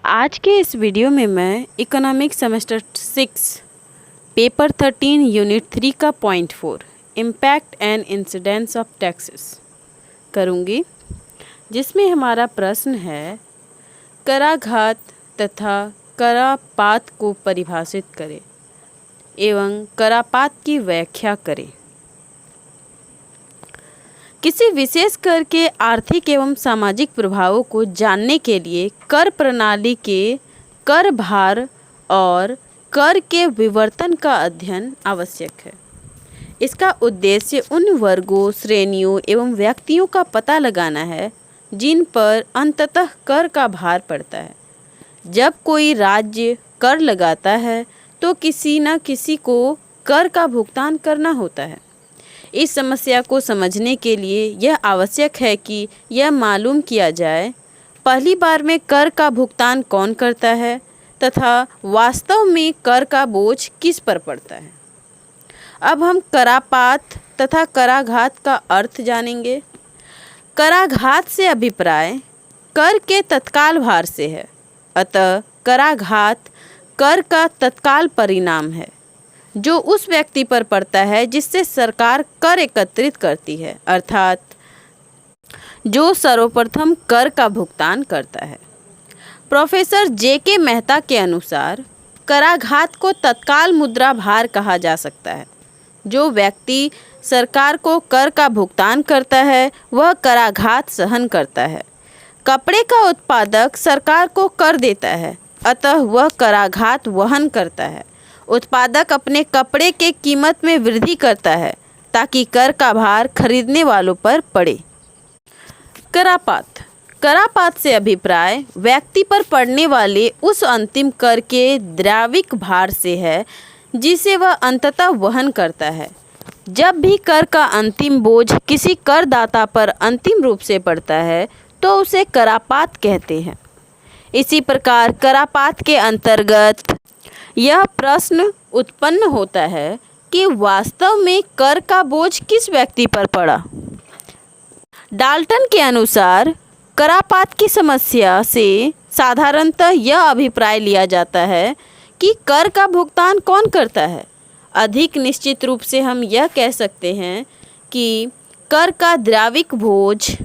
आज के इस वीडियो में मैं इकोनॉमिक्स सेमेस्टर 6 पेपर 13 यूनिट 3 का point 4 impact and incidence of taxes करूँगी, जिसमें हमारा प्रश्न है कराघात तथा करापात को परिभाषित करें एवं करापात की व्याख्या करें। किसी विशेष कर के आर्थिक एवं सामाजिक प्रभावों को जानने के लिए कर प्रणाली के कर भार और कर के विवर्तन का अध्ययन आवश्यक है। इसका उद्देश्य उन वर्गों, श्रेणियों एवं व्यक्तियों का पता लगाना है जिन पर अंततः कर का भार पड़ता है। जब कोई राज्य कर लगाता है तो किसी न किसी को कर का भुगतान करना होता है। इस समस्या को समझने के लिए यह आवश्यक है कि यह मालूम किया जाए पहली बार में कर का भुगतान कौन करता है तथा वास्तव में कर का बोझ किस पर पड़ता है। अब हम करापात तथा कराघात का अर्थ जानेंगे। कराघात से अभिप्राय कर के तत्काल भार से है, अतः कराघात कर का तत्काल परिणाम है जो उस व्यक्ति पर पड़ता है जिससे सरकार कर एकत्रित करती है, अर्थात जो सर्वप्रथम कर का भुगतान करता है। Professor JK. मेहता के अनुसार कराघात को तत्काल मुद्रा भार कहा जा सकता है। जो व्यक्ति सरकार को कर का भुगतान करता है वह कराघात सहन करता है। कपड़े का उत्पादक सरकार को कर देता है, अतः वह कराघात वहन करता है। उत्पादक अपने कपड़े के कीमत में वृद्धि करता है ताकि कर का भार खरीदने वालों पर पड़े। करापात करापात से अभिप्राय व्यक्ति पर पड़ने वाले उस अंतिम कर के द्रव्यिक भार से है जिसे वह अंततः वहन करता है। जब भी कर का अंतिम बोझ किसी करदाता पर अंतिम रूप से पड़ता है तो उसे करापात कहते हैं। इसी प्रकार करापात के अंतर्गत यह प्रश्न उत्पन्न होता है कि वास्तव में कर का बोझ किस व्यक्ति पर पड़ा। डाल्टन के अनुसार करापात की समस्या से साधारणतः यह अभिप्राय लिया जाता है कि कर का भुगतान कौन करता है। अधिक निश्चित रूप से हम यह कह सकते हैं कि कर का द्रव्यिक बोझ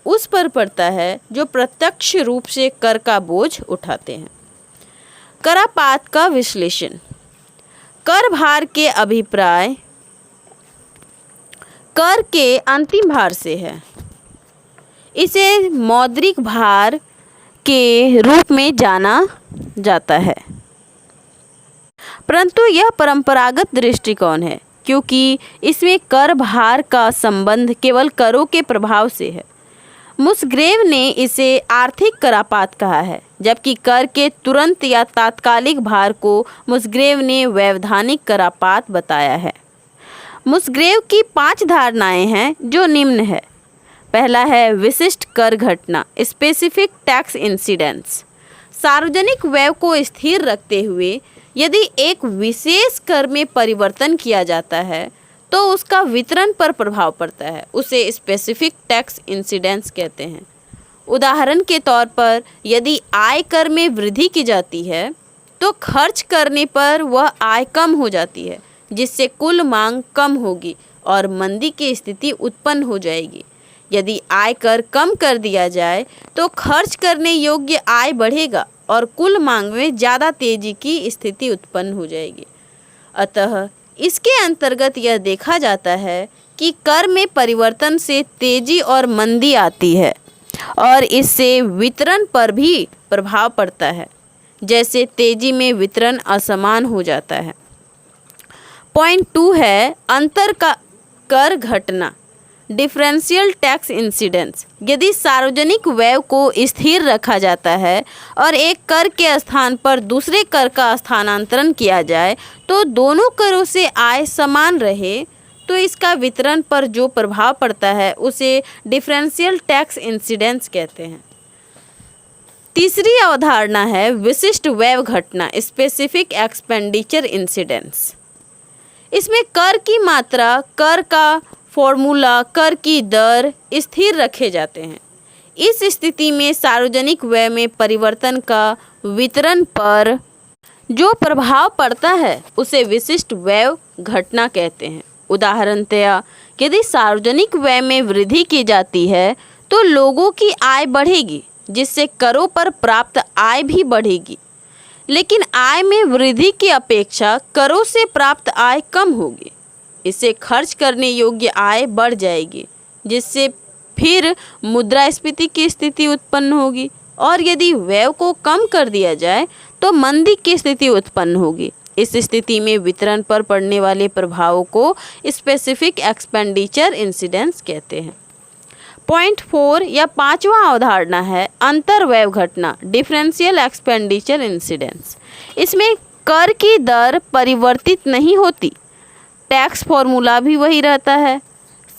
उस पर पड़ता है जो प्रत्यक्ष रूप से कर का बोझ उठाते हैं। करापात का विश्लेषण कर भार के अभिप्राय कर के अंतिम भार से है। इसे मौद्रिक भार के रूप में जाना जाता है, परंतु यह परंपरागत दृष्टिकोण है क्योंकि इसमें कर भार का संबंध केवल करों के प्रभाव से है। मुसग्रेव ने इसे आर्थिक करापात कहा है, जबकि कर के तुरंत या तात्कालिक भार को मुसग्रेव ने वैधानिक करापात बताया है। मुसग्रेव की 5 धारणाएं हैं जो निम्न है। पहला है विशिष्ट कर घटना, स्पेसिफिक टैक्स इंसिडेंस। सार्वजनिक व्यय को स्थिर रखते हुए यदि एक विशेष कर में परिवर्तन किया जाता है तो उसका वितरण पर प्रभाव पड़ता है, उसे स्पेसिफिक टैक्स इंसिडेंस कहते हैं। उदाहरण के तौर पर यदि आय कर में वृद्धि की जाती है तो खर्च करने पर वह आय कम हो जाती है, जिससे कुल मांग कम होगी और मंदी की स्थिति उत्पन्न हो जाएगी। यदि आय कर कम कर दिया जाए तो खर्च करने योग्य आय बढ़ेगा और कुल मांग में ज़्यादा तेजी की स्थिति उत्पन्न हो जाएगी। अतः इसके अंतर्गत यह देखा जाता है कि कर में परिवर्तन से तेजी और मंदी आती है और इससे वितरण पर भी प्रभाव पड़ता है, जैसे तेजी में वितरण असमान हो जाता है। पॉइंट 2 है अंतर का कर घटना, डिफरेंशियल टैक्स इंसिडेंस। यदि सार्वजनिक व्यय को स्थिर रखा जाता है और एक कर के स्थान पर दूसरे कर का स्थानांतरण किया जाए तो दोनों करों से आय समान रहे तो इसका वितरण पर जो प्रभाव पड़ता है उसे डिफरेंशियल टैक्स इंसिडेंस कहते हैं। तीसरी अवधारणा है विशिष्ट व्यय घटना, स्पेसिफिक एक्सपेंडिचर इंसिडेंस। इसमें कर की मात्रा, कर का फॉर्मूला, कर की दर स्थिर रखे जाते हैं। इस स्थिति में सार्वजनिक व्यय में परिवर्तन का वितरण पर जो प्रभाव पड़ता है उसे विशिष्ट व्यय घटना कहते हैं। उदाहरणतया यदि सार्वजनिक व्यय में वृद्धि की जाती है तो लोगों की आय बढ़ेगी, जिससे करों पर प्राप्त आय भी बढ़ेगी। लेकिन आय में वृद्धि की अपेक्षा करों से प्राप्त आय कम होगी। इससे खर्च करने योग्य आय बढ़ जाएगी, जिससे फिर मुद्रास्फीति की स्थिति उत्पन्न होगी, और यदि व्यय को कम कर दिया जाए तो मंदी की स्थिति उत्पन्न होगी। इस स्थिति में वितरण पर पड़ने वाले प्रभावों को स्पेसिफिक एक्सपेंडिचर इंसिडेंस कहते हैं। पॉइंट 4 या 5वां अवधारणा है अंतर्व्यय घटना, डिफरेंशियल एक्सपेंडिचर इंसिडेंस। इसमें कर की दर परिवर्तित नहीं होती, टैक्स फॉर्मूला भी वही रहता है।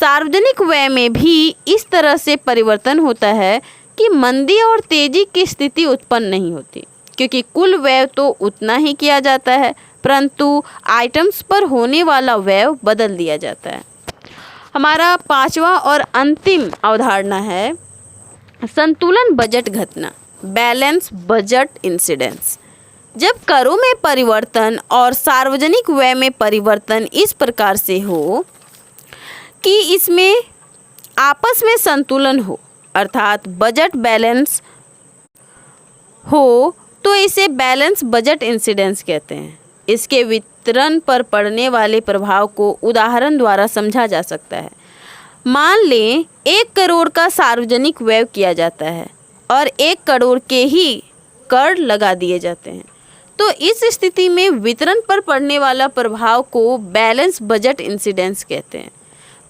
सार्वजनिक व्यय में भी इस तरह से परिवर्तन होता है कि मंदी और तेजी की स्थिति उत्पन्न नहीं होती, क्योंकि कुल व्यय तो उतना ही किया जाता है, परंतु आइटम्स पर होने वाला व्यय बदल दिया जाता है। हमारा 5वां और अंतिम अवधारणा है संतुलन बजट घटना, बैलेंस बजट इंसिडेंस। जब करों में परिवर्तन और सार्वजनिक व्यय में परिवर्तन इस प्रकार से हो कि इसमें आपस में संतुलन हो, अर्थात बजट बैलेंस हो, तो इसे बैलेंस बजट इंसिडेंस कहते हैं। इसके वितरण पर पड़ने वाले प्रभाव को उदाहरण द्वारा समझा जा सकता है। मान लें 1 करोड़ का सार्वजनिक व्यय किया जाता है और 1 करोड़ के ही कर लगा दिए जाते हैं, तो इस स्थिति में वितरण पर पड़ने वाला प्रभाव को बैलेंस बजट इंसिडेंस कहते हैं।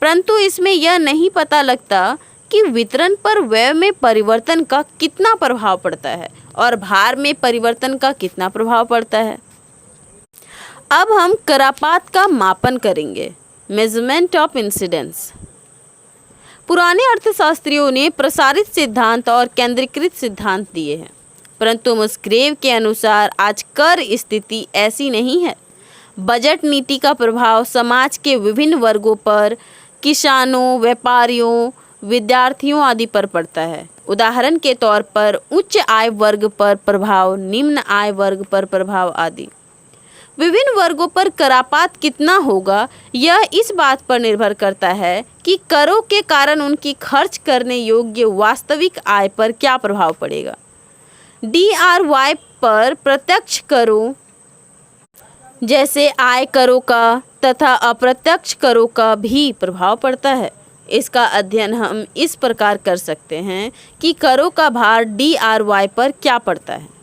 परंतु इसमें यह नहीं पता लगता कि वितरण पर व्यय में परिवर्तन का कितना प्रभाव पड़ता है और भार में परिवर्तन का कितना प्रभाव पड़ता है। अब हम करापात का मापन करेंगे, मेजरमेंट ऑफ इंसिडेंस। पुराने अर्थशास्त्रियों ने प्रसारित सिद्धांत और केंद्रीकृत सिद्धांत दिए हैं, परंतु मुस्ग्रेव के अनुसार आज कर स्थिति ऐसी नहीं है। बजट नीति का प्रभाव समाज के विभिन्न वर्गों पर, किसानों, व्यापारियों, विद्यार्थियों आदि पर पड़ता है। उदाहरण के तौर पर उच्च आय वर्ग पर प्रभाव, निम्न आय वर्ग पर प्रभाव आदि। विभिन्न वर्गों पर करापात कितना होगा यह इस बात पर निर्भर करता है कि करों के कारण उनकी खर्च करने योग्य वास्तविक आय पर क्या प्रभाव पड़ेगा। DRY पर प्रत्यक्ष करों जैसे आय करों का तथा अप्रत्यक्ष करों का भी प्रभाव पड़ता है। इसका अध्ययन हम इस प्रकार कर सकते हैं कि करों का भार DRY पर क्या पड़ता है।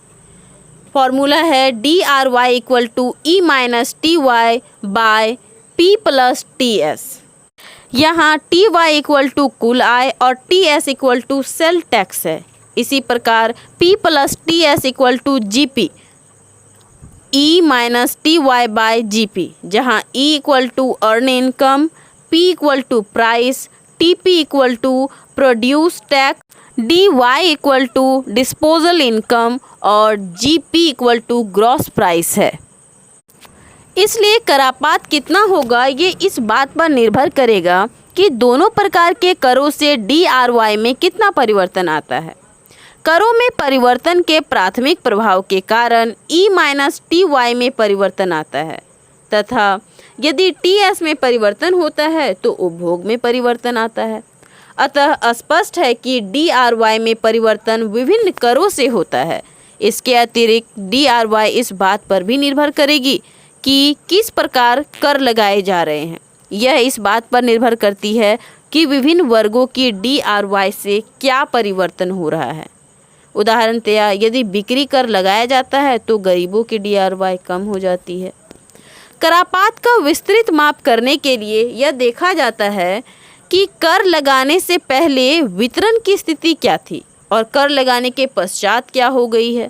फॉर्मूला है DRY equal to E minus TY by P plus TS। यहाँ TY इक्वल टू कुल आय और TS equal to sale tax है। इसी प्रकार P plus TS equal to GP, E minus TY by GP, जहाँ E equal to earn income, P equal to price, TP equal to produce tax, DY equal to disposal income और GP equal to gross price है। इसलिए करापात कितना होगा ये इस बात पर निर्भर करेगा कि दोनों प्रकार के करों से DRY में कितना परिवर्तन आता है। करों में परिवर्तन के प्राथमिक प्रभाव के कारण E माइनस TY में परिवर्तन आता है, तथा यदि TS में परिवर्तन होता है तो उपभोग में परिवर्तन आता है। अतः स्पष्ट है कि DRY में परिवर्तन विभिन्न करों से होता है। इसके अतिरिक्त DRY इस बात पर भी निर्भर करेगी कि किस प्रकार कर लगाए जा रहे हैं। यह इस बात पर निर्भर करती है कि विभिन्न वर्गों की DRY से क्या परिवर्तन हो रहा है। उदाहरणतया यदि बिक्री कर लगाया जाता है तो गरीबों की DRY कम हो जाती है। करापात का विस्तृत माप करने के लिए यह देखा जाता है कि कर लगाने से पहले वितरण की स्थिति क्या थी और कर लगाने के पश्चात क्या हो गई है।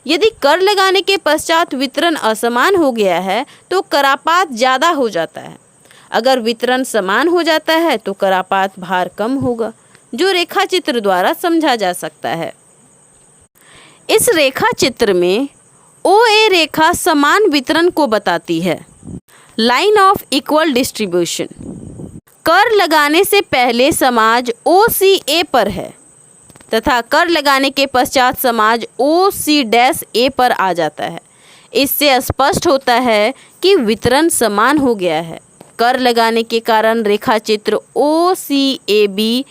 यदि कर लगाने के पश्चात वितरण असमान हो गया है तो करापात ज़्यादा हो जाता है। अगर वितरण समान हो जाता है तो करापात भार कम होगा, जो रेखा चित्र द्वारा समझा जा सकता है। इस रेखा चित्र में OA रेखा समान वितरण को बताती है, लाइन ऑफ इक्वल डिस्ट्रीब्यूशन। कर लगाने से पहले समाज OCA पर है तथा कर लगाने के पश्चात समाज OC-A पर आ जाता है। इससे स्पष्ट होता है कि वितरण समान हो गया है। कर लगाने के कारण रेखा चित्र OCAB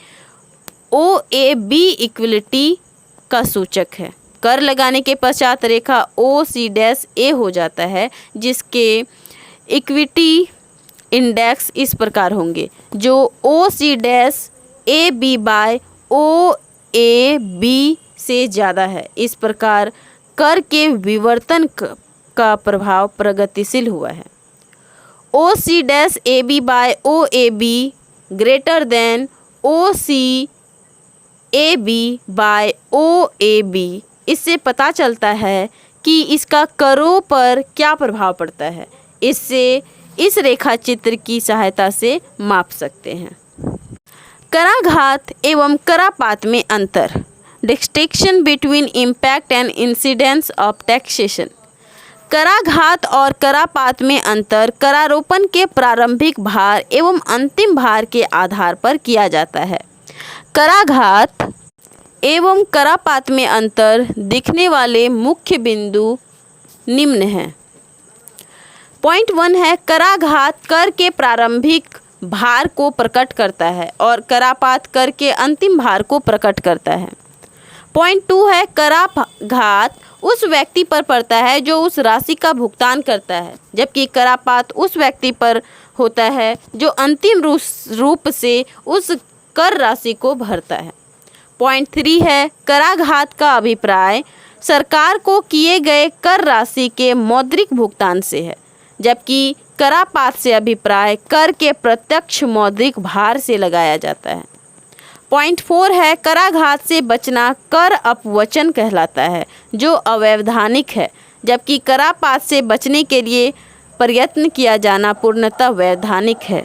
OAB इक्वलिटी का सूचक है। कर लगाने के पश्चात रेखा OC-A हो जाता है, जिसके इक्विटी इंडेक्स इस प्रकार होंगे, जो OC-AB बाय OAB से ज़्यादा है। इस प्रकार कर के विवर्तन का प्रभाव प्रगतिशील हुआ है। OC-AB by OAB greater than OC-AB by OAB। इससे पता चलता है कि इसका करों पर क्या प्रभाव पड़ता है। इससे इस रेखा चित्र की सहायता से माप सकते हैं। कराघात एवं करापात में अंतर, distinction between impact and incidence of taxation. कराघात और करापात में अंतर करारोपण के प्रारंभिक भार एवं अंतिम भार के आधार पर किया जाता है। कराघात एवं करापात में अंतर दिखने वाले मुख्य बिंदु निम्न हैं। पॉइंट 1 है, कराघात कर के प्रारंभिक भार को प्रकट करता है और करापात कर के अंतिम भार को प्रकट करता है। पॉइंट 2 है, कराघात उस व्यक्ति पर पड़ता है जो उस राशि का भुगतान करता है, जबकि करापात उस व्यक्ति पर होता है जो अंतिम रूप से उस कर राशि को भरता है। पॉइंट 3 है, कराघात का अभिप्राय सरकार को किए गए कर राशि के मौद्रिक भुगतान से है, जबकि करापात से अभिप्राय कर के प्रत्यक्ष मौद्रिक भार से लगाया जाता है। पॉइंट 4 है, कराघात से बचना कर अपवचन कहलाता है, जो अवैधानिक है, जबकि करापात से बचने के लिए प्रयत्न किया जाना पूर्णतः वैधानिक है।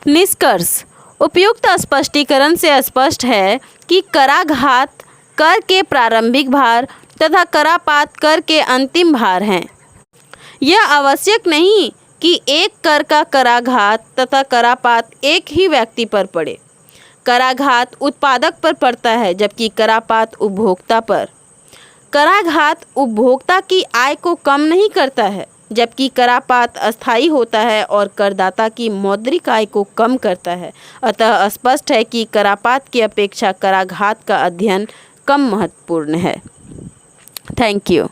निष्कर्ष, उपयुक्त स्पष्टीकरण से स्पष्ट है कि कराघात कर के प्रारंभिक भार तथा करापात कर के अंतिम भार हैं। यह आवश्यक नहीं कि एक कर का कराघात तथा करापात एक ही व्यक्ति पर पड़े। कराघात उत्पादक पर पड़ता है, जबकि करापात उपभोक्ता पर। कराघात उपभोक्ता की आय को कम नहीं करता है, जबकि करापात अस्थायी होता है और करदाता की मौद्रिक आय को कम करता है। अतः स्पष्ट है कि करापात की अपेक्षा कराघात का अध्ययन कम महत्वपूर्ण है। Thank you.